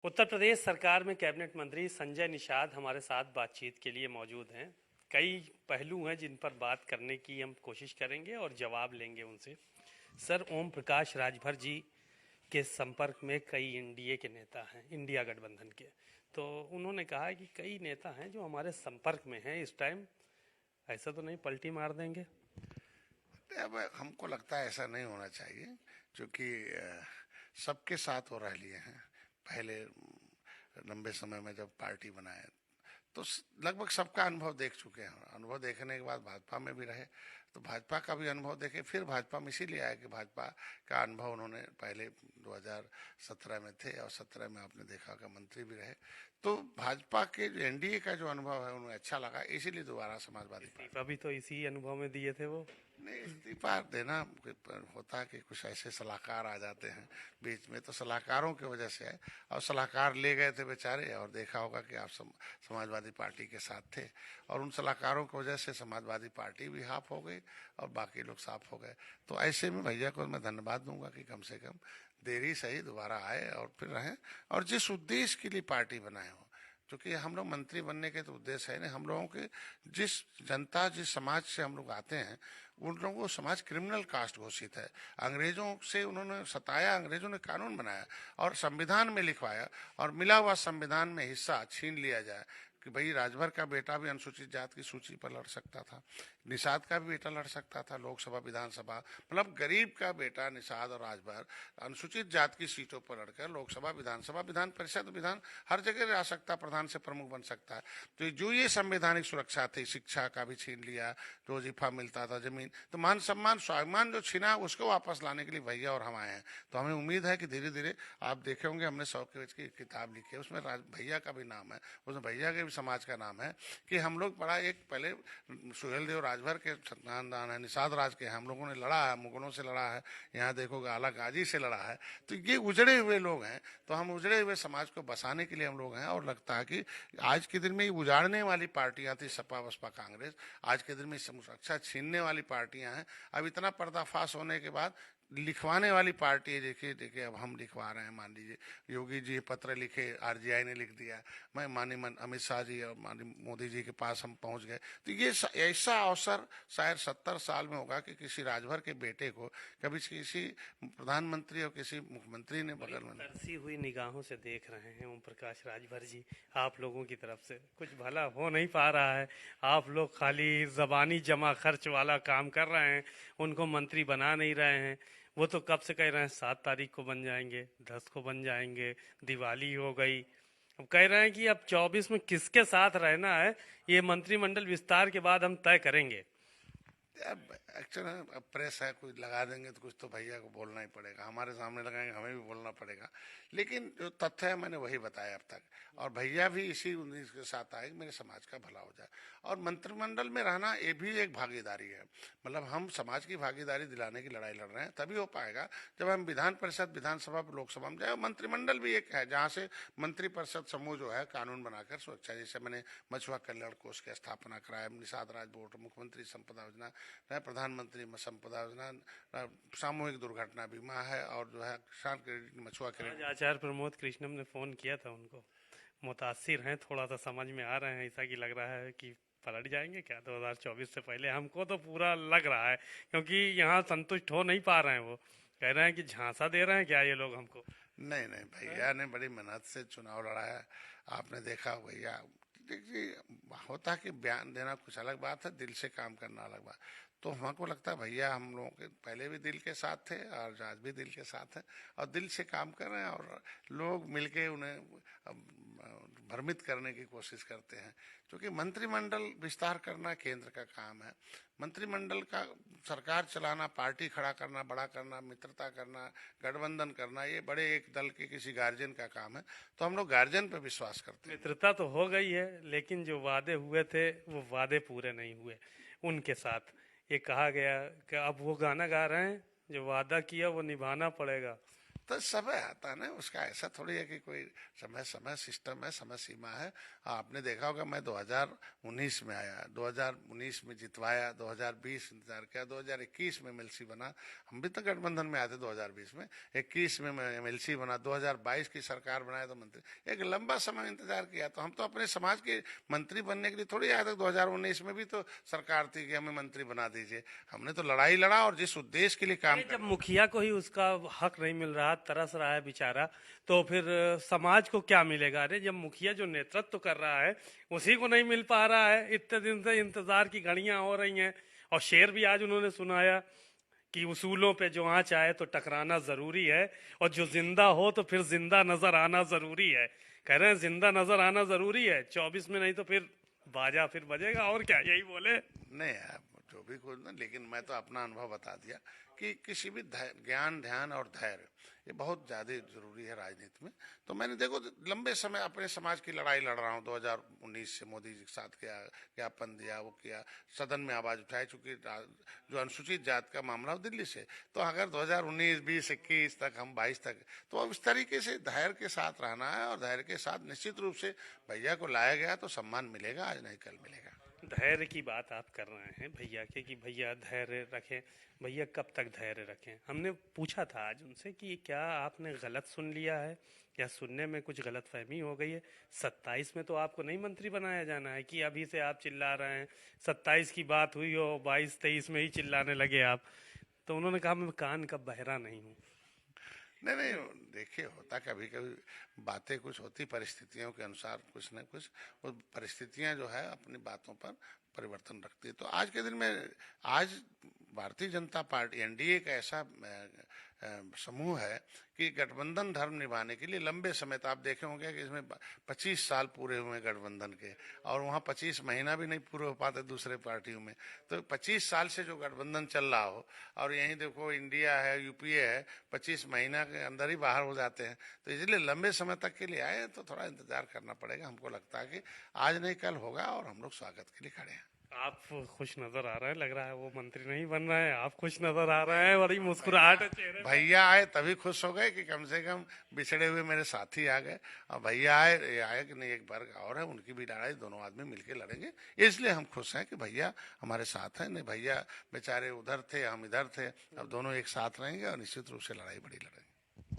उत्तर प्रदेश सरकार में कैबिनेट मंत्री संजय निषाद हमारे साथ बातचीत के लिए मौजूद हैं। कई पहलू हैं जिन पर बात करने की हम कोशिश करेंगे और जवाब लेंगे उनसे। सर, ओम प्रकाश राजभर जी के संपर्क में कई एनडीए के नेता हैं, इंडिया गठबंधन के। तो उन्होंने कहा है कि कई नेता हैं जो हमारे संपर्क में हैं इस टाइम, ऐसा तो नहीं पलटी मार देंगे? अब हमको लगता है ऐसा नहीं होना चाहिए, क्योंकि सबके साथ वो रह लिए हैं। पहले लंबे समय में जब पार्टी बनाए तो लगभग सबका अनुभव देख चुके हैं। अनुभव देखने के बाद भाजपा में भी रहे, तो भाजपा का भी अनुभव देखे, फिर भाजपा में इसीलिए आया कि भाजपा का अनुभव उन्होंने पहले 2017 में थे और 17 में आपने देखा कि मंत्री भी रहे। तो भाजपा के जो एनडीए का जो अनुभव है उन्हें अच्छा लगा, इसीलिए दोबारा समाजवादी पार्टी। अभी तो इसी अनुभव में दिए थे वो। नहीं, इस्तीफा देना होता है कि कुछ ऐसे सलाहकार आ जाते हैं बीच में, तो सलाहकारों की वजह से है। और सलाहकार ले गए थे बेचारे, और देखा होगा कि आप समाजवादी पार्टी के साथ थे, और उन सलाहकारों की वजह से समाजवादी पार्टी भी हाफ हो गई और बाकी लोग साफ हो गए। तो ऐसे में भैया को मैं धन्यवाद दूंगा कि कम से कम देरी सही दोबारा आए और फिर रहें, और जिस उद्देश्य के लिए पार्टी बनाए हो। क्योंकि हम लोग मंत्री बनने के तो उद्देश्य है नहीं, हम लोगों के जिस जनता जिस समाज से हम लोग आते हैं उन लोगों को समाज क्रिमिनल कास्ट घोषित है। अंग्रेजों से उन्होंने सताया, अंग्रेजों ने कानून बनाया और संविधान में लिखवाया, और मिला हुआ संविधान में हिस्सा छीन लिया जाए कि भाई राजभर का बेटा भी अनुसूचित जाति की सूची पर लड़ सकता था, निषाद का भी बेटा लड़ सकता था लोकसभा विधानसभा, मतलब गरीब का बेटा निषाद और राजभर अनुसूचित जाति की सीटों पर लड़कर लोकसभा विधानसभा विधान परिषद विधान हर जगह जा सकता, प्रधान से प्रमुख बन सकता है। तो जो ये संवैधानिक सुरक्षा थी, शिक्षा का भी छीन लिया, जो वजीफा मिलता था, जमीन, तो मान सम्मान स्वाभिमान जो छीना उसको वापस लाने के लिए भैया और हम आए हैं। तो हमें उम्मीद है कि धीरे धीरे आप देखे होंगे हमने 100 पेज की किताब लिखी है, उसमें भैया का भी नाम है, उसमें भैया के भी समाज का नाम है कि हम लोग बड़ा एक पहले सुहेल देव राजभर के खानदान है, निषाद राज के, हम लोगों ने लड़ा है, मुगलों से लड़ा है, यहाँ देखोगे आला गाजी से लड़ा है। तो ये उजड़े हुए लोग हैं, तो हम उजड़े हुए समाज को बसाने के लिए हम लोग हैं। और लगता है कि आज के दिन में ये उजाड़ने वाली पार्टियां थी सपा बसपा कांग्रेस, आज के दिन में सुरक्षा छीनने वाली पार्टियां हैं। अब इतना पर्दाफाश होने के बाद लिखवाने वाली पार्टी है। देखिए देखिए अब हम लिखवा रहे हैं, मान लीजिए योगी जी पत्र लिखे, आरजीआई ने लिख दिया, मैं माननीय अमित शाह जी और माननीय मोदी जी के पास हम पहुंच गए। तो ये ऐसा अवसर शायद 70 साल में होगा कि किसी राजभर के बेटे को कभी किसी प्रधानमंत्री और किसी मुख्यमंत्री ने बगल में। तरसी हुई निगाहों से देख रहे हैं ओम प्रकाश राजभर जी, आप लोगों की तरफ से कुछ भला हो नहीं पा रहा है। आप लोग खाली जबानी जमा खर्च वाला काम कर रहे हैं, उनको मंत्री बना नहीं रहे हैं। वो तो कब से कह रहे हैं 7 तारीख को बन जाएंगे, 10 को बन जाएंगे, दिवाली हो गई। अब कह रहे हैं कि अब 24 में किसके साथ रहना है ये मंत्रिमंडल विस्तार के बाद हम तय करेंगे। अब एक्चुअल अब प्रेस है, कुछ लगा देंगे तो कुछ तो भैया को बोलना ही पड़ेगा, हमारे सामने लगाएंगे हमें भी बोलना पड़ेगा। लेकिन जो तथ्य है मैंने वही बताया अब तक, और भैया भी इसी उम्मीद के साथ आए कि मेरे समाज का भला हो जाए। और मंत्रिमंडल में रहना ये भी एक भागीदारी है, मतलब हम समाज की भागीदारी दिलाने की लड़ाई लड़ रहे हैं। तभी हो पाएगा जब हम विधान परिषद विधानसभा लोकसभा में जाए। मंत्रिमंडल भी एक है जहाँ से मंत्रिपरिषद समूह जो है कानून बनाकर सुरक्षा, जैसे मैंने मछुआ कल्याण कोष की स्थापना कराया, निषाद राज बोर्ड, मुख्यमंत्री संपदा योजना, प्रधानमंत्री संपदा योजना, सामूहिक दुर्घटना बीमा है, और जो है किसान क्रेडिट, मछुआ क्रेडिट। आचार्य प्रमोद कृष्णम ने फोन किया था उनको, मुतासिर हैं, थोड़ा सा समझ में आ रहे हैं, ऐसा कि लग रहा है कि पलट जाएंगे क्या 2024 से पहले। हमको तो पूरा लग रहा है, क्योंकि यहाँ संतुष्ट हो नहीं पा रहे हैं। वो कह रहे हैं कि झांसा दे रहे हैं क्या ये लोग हमको। नहीं नहीं, भैया ने बड़ी मेहनत से चुनाव लड़ाया, आपने देखा भैया। देखिए होता कि बयान देना कुछ अलग बात है, दिल से काम करना अलग बात। तो हमको लगता है भैया हम लोगों के पहले भी दिल के साथ थे और आज भी दिल के साथ हैं, और दिल से काम कर रहे हैं, और लोग मिलके उन्हें भ्रमित करने की कोशिश करते हैं। क्योंकि मंत्रिमंडल विस्तार करना केंद्र का काम है, मंत्रिमंडल का सरकार चलाना, पार्टी खड़ा करना, बड़ा करना, मित्रता करना, गठबंधन करना, ये बड़े एक दल के किसी गार्जियन का काम है। तो हम लोग गार्जियन पे विश्वास करते हैं। मित्रता तो हो गई है, लेकिन जो वादे हुए थे वो वादे पूरे नहीं हुए उनके साथ। ये कहा गया कि अब वो गाना गा रहे हैं, जो वादा किया वो निभाना पड़ेगा। तो समय आता है ना उसका, ऐसा थोड़ी है कि कोई समय सिस्टम है, समय सीमा है। आपने देखा होगा मैं 2019 में आया, 2019 में जितवाया, 2020 इंतजार किया, 2021 में एमएलसी बना। हम भी तो गठबंधन में आए थे 2020 में, 21 में मैं एमएलसी बना, 2022 की सरकार बनाया तो मंत्री। एक लंबा समय इंतजार किया। तो हम तो अपने समाज के मंत्री बनने के लिए थोड़ी आए थे। 2019 में भी तो सरकार थी कि हमें मंत्री बना दीजिए। हमने तो लड़ाई लड़ा और जिस उद्देश्य के लिए काम अरे जब मुखिया को ही उसका हक नहीं मिल रहा, तरस रहा है बेचारा, तो फिर समाज को क्या मिलेगा? अरे जब मुखिया जो नेतृत्व कर रहा है उसी को नहीं मिल पा रहा है, इतने दिन से इंतजार की घड़ियां हो रही हैं। और शेर भी आज उन्होंने सुनाया कि उसूलों पे जो आँच आए तो टकराना जरूरी है, और जो जिंदा हो तो फिर जिंदा नजर आना जरूरी है। कह रहे हैं जिंदा नजर आना जरूरी है 24 में, नहीं तो फिर बाजा फिर बजेगा। और क्या, यही बोले। नहीं यार, जो भी कुछ ना, लेकिन मैं तो अपना अनुभव बता दिया कि किसी भी ज्ञान, ध्यान और धैर्य ये बहुत ज्यादा जरूरी है राजनीति में। तो मैंने देखो लंबे समय अपने समाज की लड़ाई लड़ रहा हूँ। 2019 से मोदी जी के साथ किया, ज्ञापन दिया, वो किया, सदन में आवाज उठाई, चूंकि जो अनुसूचित जात का मामला हो दिल्ली से। तो अगर 2019, 20, 21 तक, हम 22 तक, तो अब इस तरीके से धैर्य के साथ रहना है। और धैर्य के साथ निश्चित रूप से भैया को लाया गया तो सम्मान मिलेगा, आज नहीं कल मिलेगा। धैर्य की बात आप कर रहे हैं भैया के, कि भैया धैर्य रखें। भैया कब तक धैर्य रखें? हमने पूछा था आज उनसे कि क्या आपने गलत सुन लिया है, या सुनने में कुछ गलतफहमी हो गई है? 27 में तो आपको नहीं मंत्री बनाया जाना है कि अभी से आप चिल्ला रहे हैं 27 की बात हुई हो 22-23 में ही चिल्लाने लगे आप। तो उन्होंने कहा मैं कान का बहरा नहीं हूँ। नहीं नहीं, देखिए होता कभी कभी बातें कुछ होती परिस्थितियों के अनुसार, कुछ न कुछ वो परिस्थितियां जो है अपनी बातों पर परिवर्तन रखती है। तो आज के दिन में, आज भारतीय जनता पार्टी एनडीए का ऐसा समूह है कि गठबंधन धर्म निभाने के लिए लंबे समय, तो आप देखे होंगे कि इसमें 25 साल पूरे हुए गठबंधन के, और वहाँ 25 महीना भी नहीं पूरे हो पाते दूसरे पार्टियों में। तो 25 साल से जो गठबंधन चल रहा हो, और यहीं देखो इंडिया है, यूपीए है, 25 महीना के अंदर ही बाहर हो जाते हैं। तो इसलिए लंबे समय तक के लिए आए तो थोड़ा इंतजार करना पड़ेगा। हमको लगता है कि आज नहीं कल होगा, और हम लोग स्वागत के लिए खड़े हैं। आप खुश नजर आ रहे हैं, लग रहा है वो मंत्री नहीं बन रहे हैं, आप खुश नजर आ रहे हैं, बड़ी मुस्कुराहट है चेहरे पे। भैया आए तभी खुश हो गए कि कम से कम बिछड़े हुए मेरे साथी आ गए। और भैया आए, ये आए कि नहीं, एक वर्ग और है, उनकी भी लड़ाई दोनों आदमी मिलके लड़ेंगे। इसलिए हम खुश हैं कि भैया हमारे साथ हैं। नहीं भैया बेचारे उधर थे, हम इधर थे, अब दोनों एक साथ रहेंगे और निश्चित रूप से लड़ाई बड़ी लड़ेंगे।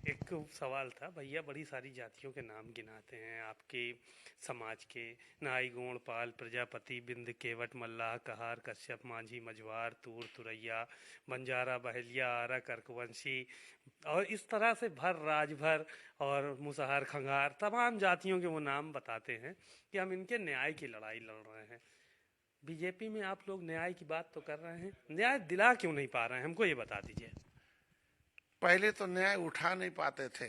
एक सवाल था, भैया बड़ी सारी जातियों के नाम गिनाते हैं आपके समाज के, नाई, गोंड, पाल, प्रजापति, बिंद, केवट, मल्लाह, कहार, कश्यप, मांझी, मझवार, तूर, तुरैया, बंजारा, बहेलिया, आरा, कर्कवंशी, और इस तरह से भर राजभर और मुसहर, खंगार, तमाम जातियों के वो नाम बताते हैं कि हम इनके न्याय की लड़ाई लड़ रहे हैं। बीजेपी में आप लोग न्याय की बात तो कर रहे हैं, न्याय दिला क्यों नहीं पा रहे हैं, हमको ये बता दीजिए। पहले तो न्याय उठा नहीं पाते थे,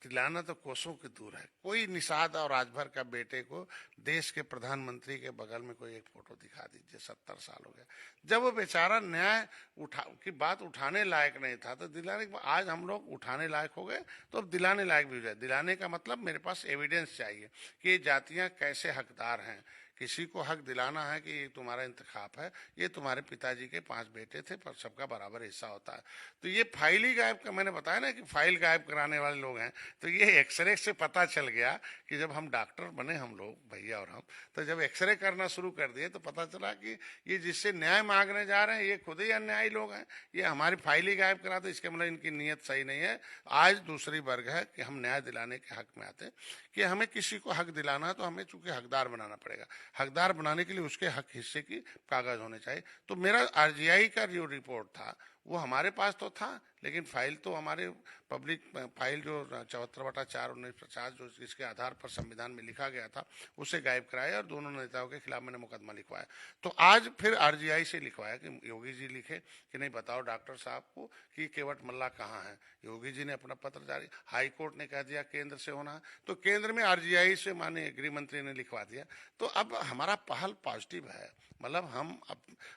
दिलाना तो कोसों की दूर है। कोई निषाद और राजभर का बेटे को देश के प्रधानमंत्री के बगल में कोई एक फोटो दिखा दीजिए, 70 साल हो गया। जब वो बेचारा न्याय की बात उठाने लायक नहीं था, तो दिलाने के, आज हम लोग उठाने लायक हो गए, तो अब दिलाने लायक भी हो जाए। दिलाने का मतलब मेरे पास एविडेंस चाहिए कि ये जातियां कैसे हकदार हैं। किसी को हक दिलाना है कि ये तुम्हारा इंतखाब है, ये तुम्हारे पिताजी के 5 बेटे थे, पर सबका बराबर हिस्सा होता है। तो ये फाइल ही गायब का, मैंने बताया ना कि फाइल गायब कराने वाले लोग हैं। तो ये एक्सरे से पता चल गया कि जब हम डॉक्टर बने, हम लोग भैया और हम, तो जब एक्सरे करना शुरू कर दिए तो पता चला कि ये जिससे न्याय मांगने जा रहे हैं ये खुद ही अन्यायी लोग हैं। ये हमारी फाइल ही गायब करा, तो इसके मतलब इनकी नीयत सही नहीं है। आज दूसरी वर्ग है कि हम न्याय दिलाने के हक में आते हैं, कि हमें किसी को हक दिलाना है तो हमें चूंकि हकदार बनाना पड़ेगा। हकदार बनाने के लिए उसके हक हिस्से की कागज होने चाहिए। तो मेरा आरजीआई का जो रिपोर्ट था वो हमारे पास तो था, लेकिन फाइल तो हमारे पब्लिक फाइल जो 74/4/1950 जो इसके आधार पर संविधान में लिखा गया था उसे गायब कराया, और दोनों नेताओं के खिलाफ मैंने मुकदमा लिखवाया। तो आज फिर आरजीआई से लिखवाया कि योगी जी लिखे कि नहीं बताओ डॉक्टर साहब को कि केवट मल्ला कहाँ है। योगी जी ने अपना पत्र जारी, हाई कोर्ट ने कह दिया केंद्र से होना है, तो केंद्र में आरजीआई से माननीय गृह मंत्री ने लिखवा दिया। तो अब हमारा पहल पॉजिटिव है, मतलब हम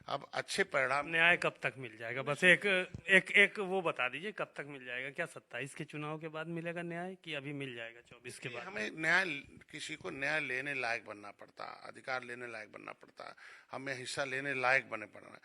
अब अच्छे परिणाम। न्याय कब तक मिल जाएगा? बस एक एक एक वो बता दीजिए कब तक मिल जाएगा? क्या 27 के चुनाव के बाद मिलेगा न्याय कि अभी मिल जाएगा 24 के बाद? हमें न्याय, किसी को न्याय लेने लायक बनना पड़ता, अधिकार लेने लायक बनना पड़ता, हमें हिस्सा लेने लायक बने पड़ना।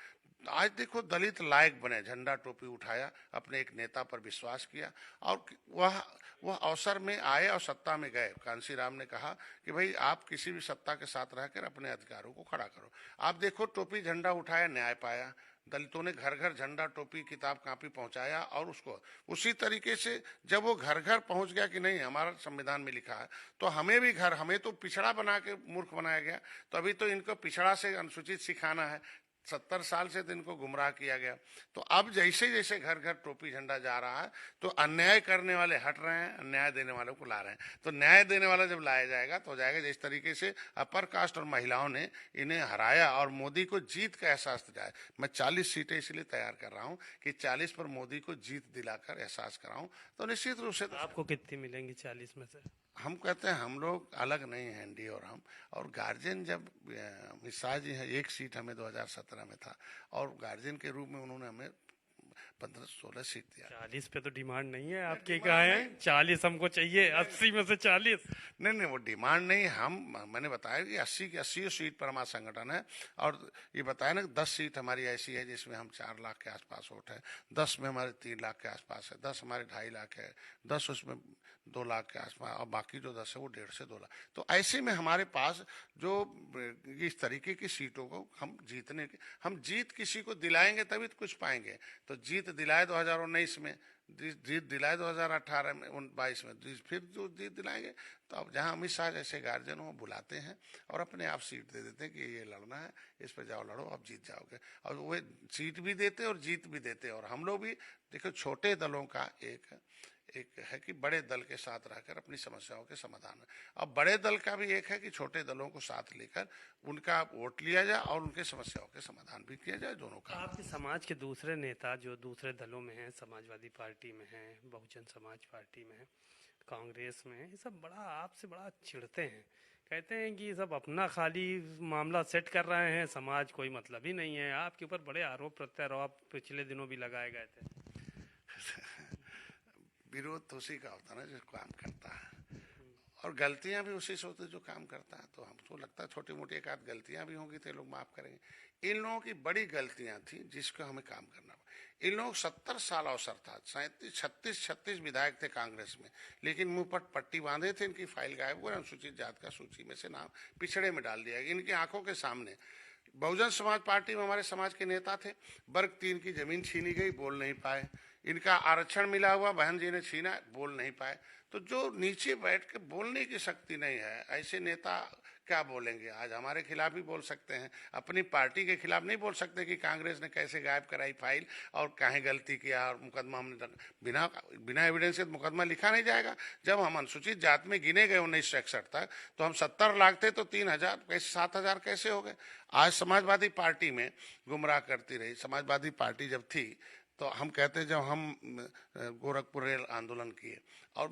आज देखो दलित लायक बने, झंडा टोपी उठाया, अपने एक नेता पर विश्वास किया और वह अवसर में आए और सत्ता में गए। कांसी राम ने कहा कि भाई आप किसी भी सत्ता के साथ रहकर अपने अधिकारों को खड़ा करो। आप देखो टोपी झंडा उठाया, न्याय पाया, दलितों ने घर घर झंडा टोपी किताब कापी पहुंचाया और उसको उसी तरीके से जब वो घर घर पहुंच गया कि नहीं हमारा संविधान में लिखा है तो हमें भी घर, हमें तो पिछड़ा बना के मूर्ख बनाया गया, तो अभी तो इनको पिछड़ा से अनुसूचित सिखाना है। 70 साल से तो इनको गुमराह किया गया। तो अब जैसे जैसे घर घर टोपी झंडा जा रहा है तो अन्याय करने वाले हट रहे हैं, अन्याय देने वालों को ला रहे हैं। तो न्याय देने वाला जब लाया जाएगा तो हो जाएगा जिस तरीके से अपर कास्ट और महिलाओं ने इन्हें हराया और मोदी को जीत का एहसास दिलाया। मैं 40 सीटें इसलिए तैयार कर रहा हूँ कि 40 पर मोदी को जीत दिलाकर एहसास कराऊं। तो निश्चित रूप से आपको कितनी मिलेंगी 40 में से? हम कहते हैं हम लोग अलग नहीं हैं, एनडीए और हम। और गार्जियन जब अमित शाह जी हैं, एक सीट हमें 2017 में था और गार्जियन के रूप में उन्होंने हमें 15-16 सीट दिया। 40 पे तो डिमांड नहीं है आपकी, कहाँ है? 40 हमको चाहिए, 80 में से 40। नहीं, वो डिमांड नहीं। मैंने बताया कि 80 सीट पर हमारा संगठन है और ये बताया ना कि 10 सीट हमारी ऐसी है जिसमें हम 4 लाख के आसपास वोट है, 10 में हमारे 3 लाख के आसपास है, 10 हमारे 2.5 लाख है, 10 उसमें 2 लाख के आसपास और बाकी जो 10 है वो 1.5 से 2 लाख। तो ऐसे में हमारे पास जो इस तरीके की सीटों को हम जीत किसी को दिलाएंगे तभी तो कुछ पाएंगे। तो जीत दिलाए 2019 में, जीत दिलाए 2018 में, 22 में, फिर जो जीत दिलाएंगे। तो अब जहां अमित शाह जैसे गार्जियन हो बुलाते हैं और अपने आप सीट दे देते हैं कि ये लड़ना है, इस पर जाओ लड़ो, आप जीत जाओगे। और वो सीट भी देते और जीत भी देते। और हम लोग भी देखो छोटे दलों का एक है कि बड़े दल के साथ रहकर अपनी समस्याओं के समाधान। अब बड़े दल का भी एक है कि छोटे दलों को साथ लेकर उनका वोट लिया जाए और उनके समस्याओं के समाधान भी किया जाए, दोनों का। आपके समाज के दूसरे नेता जो दूसरे दलों में हैं, समाजवादी पार्टी में हैं, बहुजन समाज पार्टी में हैं, कांग्रेस में हैं, ये सब बड़ा आपसे बड़ा चिढ़ते हैं, कहते हैं कि सब अपना खाली मामला सेट कर रहे हैं, समाज कोई मतलब ही नहीं है। आपके ऊपर बड़े आरोप प्रत्यारोप पिछले दिनों भी लगाए गए थे। विरोध तो उसी का होता है ना जो काम करता है, और गलतियां भी उसी से होती है जो काम करता है। तो हमको लगता है छोटी मोटी एक आध गलतियां भी होंगी तो लोग माफ करेंगे। इन लोगों की बड़ी गलतियां थी जिसको हमें काम करना पड़ा। इन लोग 70 साल अवसर था, 36 विधायक थे कांग्रेस में, लेकिन मुंह पर पट्टी बांधे थे, इनकी फाइल गायब हुई, अनुसूचित जात का सूची में से नाम पिछड़े में डाल दिया गया इनकी आंखों के सामने। बहुजन समाज पार्टी में हमारे समाज के नेता थे, वर्ग 3 की जमीन छीनी गई, बोल नहीं पाए। इनका आरक्षण मिला हुआ बहन जी ने छीना, बोल नहीं पाए। तो जो नीचे बैठ के बोलने की शक्ति नहीं है, ऐसे नेता क्या बोलेंगे? आज हमारे खिलाफ ही बोल सकते हैं, अपनी पार्टी के खिलाफ नहीं बोल सकते कि कांग्रेस ने कैसे गायब कराई फाइल और काहे गलती किया और मुकदमा हमने बिना एविडेंस के मुकदमा लिखा नहीं जाएगा। जब हम अनुसूचित जात में गिने गए 1961 तक तो हम 70 लाख थे, तो 3,000 कैसे 7,000 कैसे हो गए? आज समाजवादी पार्टी में गुमराह करती रही। समाजवादी पार्टी जब थी तो हम कहते हैं जब हम गोरखपुर रेल आंदोलन किए और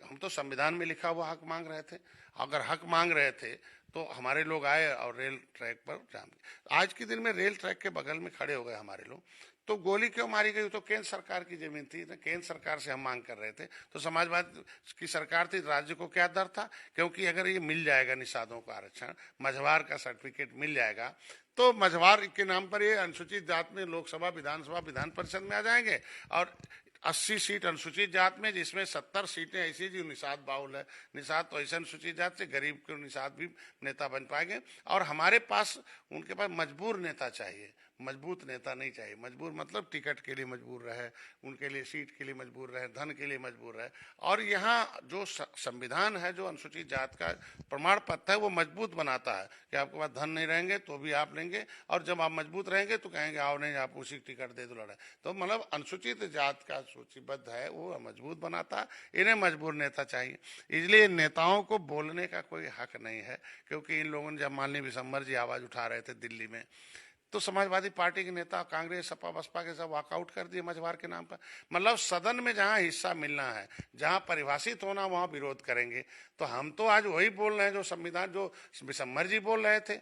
हम तो संविधान में लिखा हुआ हक मांग रहे थे। अगर हक मांग रहे थे तो हमारे लोग आए और रेल ट्रैक पर जाम किया। आज के दिन में रेल ट्रैक के बगल में खड़े हो गए हमारे लोग, तो गोली क्यों मारी गई? तो केंद्र सरकार की जमीन थी ना, केंद्र सरकार से हम मांग कर रहे थे। तो समाजवादी की सरकार थी, राज्य को क्या डर था? क्योंकि अगर ये मिल जाएगा निषादों का आरक्षण, मझवार का सर्टिफिकेट मिल जाएगा, तो मझवार के नाम पर ये अनुसूचित जात में लोकसभा, विधानसभा, विधान परिषद में आ जाएंगे। और 80 सीट अनुसूचित जात में, जिसमें 70 सीटें ऐसी जो निषाद बाहुल है। निषाद तो ऐसे अनुसूचित जात से गरीब के निषाद भी नेता बन पाएंगे। और हमारे पास उनके पास मजबूर नेता चाहिए, मजबूत नेता नहीं चाहिए। मजबूर मतलब टिकट के लिए मजबूर रहे, उनके लिए सीट के लिए मजबूर रहे, धन के लिए मजबूर रहे। और यहाँ जो संविधान है, जो अनुसूचित जात का प्रमाण पत्र है, वो मजबूत बनाता है कि आपके पास धन नहीं रहेंगे तो भी आप लेंगे, और जब आप मजबूत रहेंगे तो कहेंगे आओ नहीं आप उसी टिकट दे दो लड़ाई। तो मतलब अनुसूचित जात का सूचीबद्ध है वो मजबूत बनाता है। इन्हें मजबूर नेता चाहिए। इसलिए नेताओं को बोलने का कोई हक नहीं है, क्योंकि इन लोगों ने जब माननीय विशंबर जी आवाज उठा रहे थे दिल्ली में, तो समाजवादी पार्टी के नेता कांग्रेस, सपा, बसपा के सब वॉकआउट कर दिए मझवार के नाम पर। मतलब सदन में जहां हिस्सा मिलना है, जहां परिभाषित होना, वहां विरोध करेंगे। तो हम तो आज वही बोल रहे हैं जो संविधान, जो विशंबर जी बोल रहे थे।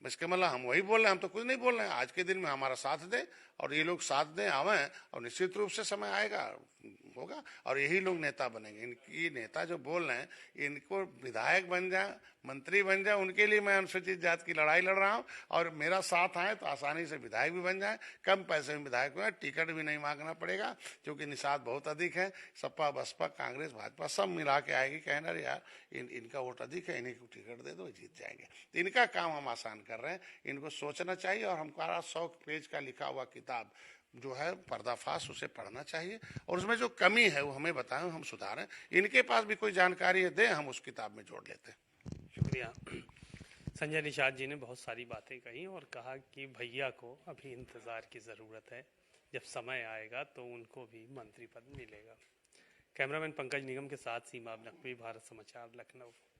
इसके मतलब हम वही बोल रहे हैं, हम तो कुछ नहीं बोल रहे हैं। आज के दिन में हमारा साथ दें और ये लोग साथ दें, आवें, और निश्चित रूप से समय आएगा, होगा, और यही लोग नेता बनेंगे। इनकी नेता जो बोल रहे हैं, इनको विधायक बन जाए, मंत्री बन जाए, उनके लिए मैं अनुसूचित जाति की लड़ाई लड़ रहा हूँ। और मेरा साथ आए तो आसानी से विधायक भी बन जाए, कम पैसे में विधायक हो जाए, टिकट भी नहीं मांगना पड़ेगा, क्योंकि निषाद बहुत अधिक है। सपा, बसपा, कांग्रेस, भाजपा सब मिला के आएगी, कहना यार इनका वोट अधिक है, इन्हीं को टिकट दे दो, जीत जाएंगे। तो इनका काम हम आसान कर रहे हैं, इनको सोचना चाहिए। और हमारा 100 पेज का लिखा हुआ किताब जो है पर्दाफाश, उसे पढ़ना चाहिए, और उसमें जो कमी है वो हमें बताएं, हम सुधारें। इनके पास भी कोई जानकारी है, दें, हम उस किताब में जोड़ लेते हैं। शुक्रिया। संजय निषाद जी ने बहुत सारी बातें कही और कहा कि भैया को अभी इंतज़ार की ज़रूरत है, जब समय आएगा तो उनको भी मंत्री पद मिलेगा। कैमरामैन पंकज निगम के साथ सीमा नकवी, भारत समाचार, लखनऊ।